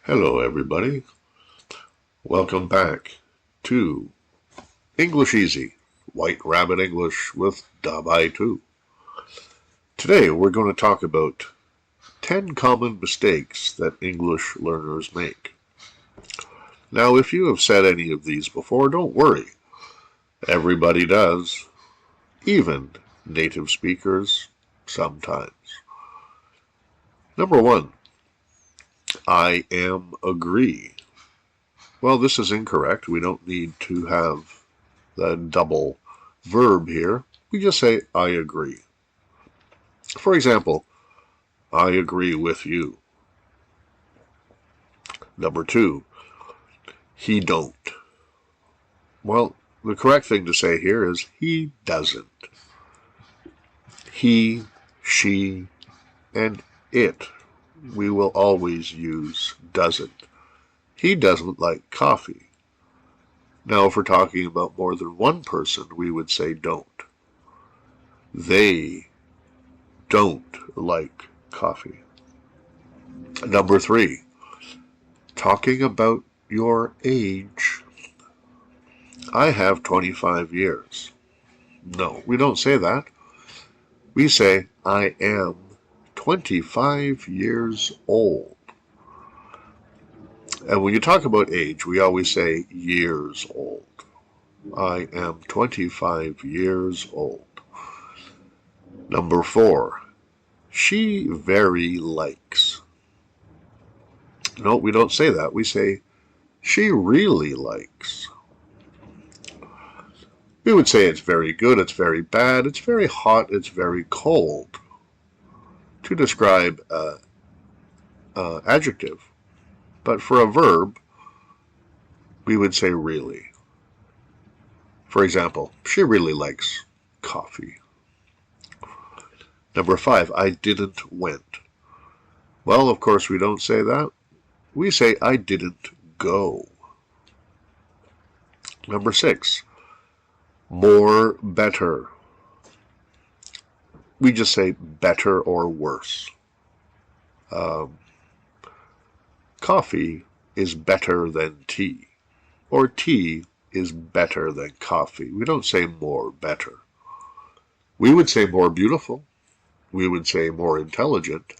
Hello, everybody. Welcome back to English Easy, White Rabbit English with Dabai2. Today, we're going to talk about 10 common mistakes that English learners make. Now, if you have said any of these before, don't worry. Everybody does, even native speakers sometimes. Number 1, I am agree. Well, this is incorrect. We don't need to have the double verb here. We just say, I agree. For example, I agree with you. Number 2, he don't. Well, the correct thing to say here is he doesn't. He, she, and it. We will always use doesn't. He doesn't like coffee. Now, if we're talking about more than one person, we would say don't. They don't like coffee. Number 3, talking about your age. I have 25 years. No, we don't say that. We say, I am 25 years old. And when you talk about age, we always say years old. I am 25 years old. Number 4, she very likes. No, we don't say that. We say, she really likes. We would say it's very good, it's very bad, it's very hot, it's very cold to describe an adjective. But for a verb, we would say really. For example, she really likes coffee. Number 5, I didn't went. Well, of course, we don't say that. We say, I didn't go. Number 6, more, better. We just say better or worse. Coffee is better than tea, or tea is better than coffee. We don't say more, better. We would say more beautiful. We would say more intelligent,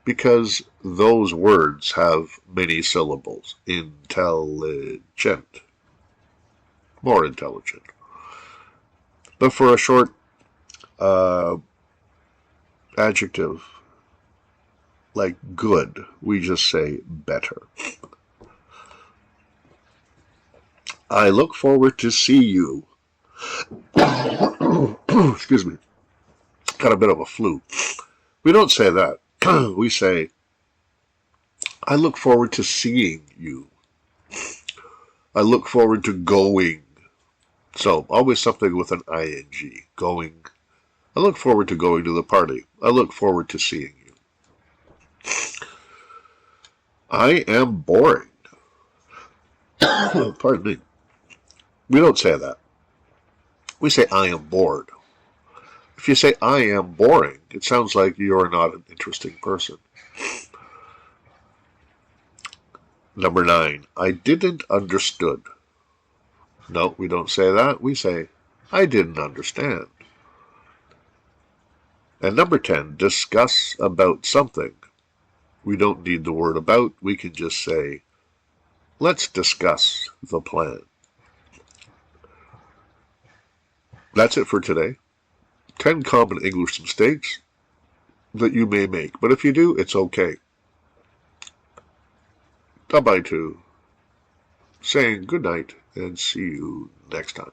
because those words have many syllables. Intelligent. More intelligent. But for a short adjective like good, we just say better. I look forward to see you. Excuse me. Got a bit of a flu. We don't say that. We say, I look forward to seeing you. I look forward to going. So, always something with an ing. Going. I look forward to going to the party. I look forward to seeing you. I am boring. Pardon me. We don't say that. We say, I am bored. If you say, I am boring, it sounds like you're not an interesting person. Number 9, I didn't understood. No, we don't say that. We say, I didn't understand. And number 10, discuss about something. We don't need the word about. We can just say, let's discuss the plan. That's it for today. 10 common English mistakes that you may make. But if you do, it's okay. Dabai2, saying good night and see you next time.